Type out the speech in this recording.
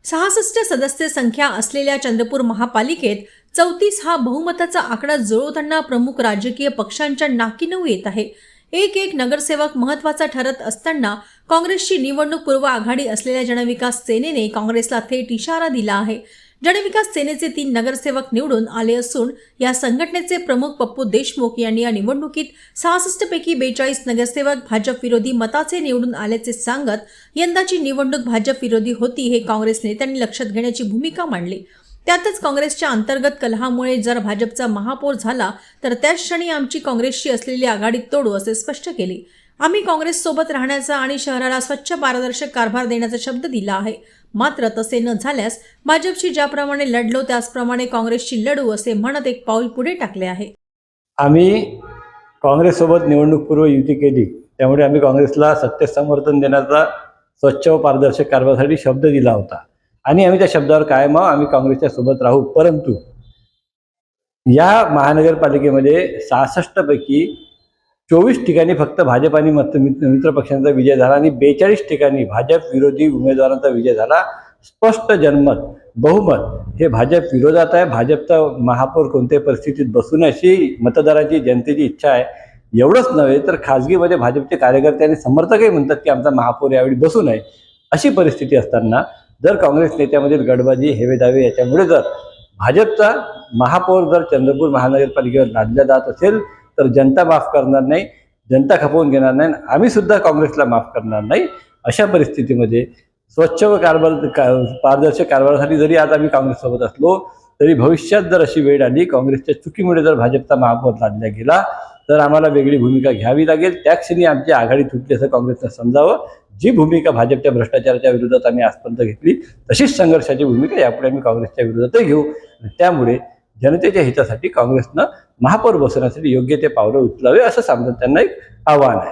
66 सदस्य संख्या असलेल्या चंद्रपूर महापालिकेत 34 हा बहुमताचा आकडा जुळवताना प्रमुख राजकीय पक्षांच्या नाकीनऊ येत आहे। एक नगरसेवक महत्त्वाचा ठरत असताना काँग्रेसची निवडणूकपूर्व आघाडी असलेल्या जनविकास सेनेने काँग्रेसला थेट इशारा दिला आहे। जनविकास सेनेचे 3 नगरसेवक निवडून आले असून या संघटनेचे प्रमुख पप्पू देशमुख यांनी या निवडणुकीत 66 पैकी 42 नगरसेवक भाजप विरोधी मताचे निवडून आल्याचे सांगत यंदाची निवडणूक भाजप विरोधी होती हे काँग्रेस नेत्यांनी लक्षात घेण्याची भूमिका मांडली। त्यातच काँग्रेसच्या अंतर्गत कलहामुळे जर भाजपचा महापौर झाला तर त्याच क्षणी आमची काँग्रेसशी असलेली आघाडी तोडू असे स्पष्ट केले। आम्ही काँग्रेस सोबत राहण्याचा आणि शहराला स्वच्छ पारदर्शक कारभार देण्याचा शब्द दिला आहे। मात्र तसे न झाल्यास भाजपशी ज्याप्रमाणे लढलो त्याचप्रमाणे काँग्रेसशी लढू असे म्हणत एक पाऊल पुढे टाकले आहे। आम्ही काँग्रेस सोबत निवडणूकपूर्व युती केली, त्यामुळे आम्ही काँग्रेसला सत्य समर्थन देण्याचा स्वच्छ व पारदर्शक कारभारासाठी शब्द दिला होता आणि आम्ही त्या शब्दावर कायम आम्ही काँग्रेसच्या सोबत राहू। परंतु या महानगरपालिकेमध्ये 66 पैकी 24 ठिकाणी फक्त भाजप आणि मित्र पक्षांचा विजय झाला आणि 42 ठिकाणी भाजप विरोधी उमेदवारांचा विजय झाला। स्पष्ट जनमत बहुमत हे भाजप विरोधात आहे। भाजपचा महापौर कोणत्याही परिस्थितीत बसू नये अशी मतदाराची जनतेची इच्छा आहे। एवढंच नव्हे तर खासगीमध्ये भाजपचे कार्यकर्ते आणि समर्थकही म्हणतात की आमचा महापौर यावेळी बसू नये। अशी परिस्थिती असताना जर काँग्रेस नेत्यामधील गडबाजी हेवेदावे याच्यामुळे जर भाजपचा महापौर जर चंद्रपूर महानगरपालिकेवर लादला जात असेल तर जनता माफ करणार नाही, जनता खपवून घेणार नाही, आम्ही सुद्धा काँग्रेसला माफ करणार नाही। अशा परिस्थितीमध्ये स्वच्छ व पारदर्शक कारभारासाठी जरी आज आम्ही काँग्रेससोबत असलो तरी भविष्यात जर अशी वेळ आली, काँग्रेसच्या चुकीमुळे जर भाजपचा महापौर लादला गेला तर आम्हाला वेगळी भूमिका घ्यावी लागेल। त्या क्षणी आमची आघाडी तुटली असं काँग्रेसनं समजावं। जी भूमिका भाजपच्या भ्रष्टाचाराच्या विरोधात आम्ही आजपर्यंत घेतली तशीच संघर्षाची भूमिका यापुढे आम्ही काँग्रेसच्या विरोधातही घेऊ। त्यामुळे जनतेच्या हितासाठी काँग्रेसनं महापौर बसवण्यासाठी योग्य ते पावलं उचलावे असं सातत्यानं एक आव्हान आहे।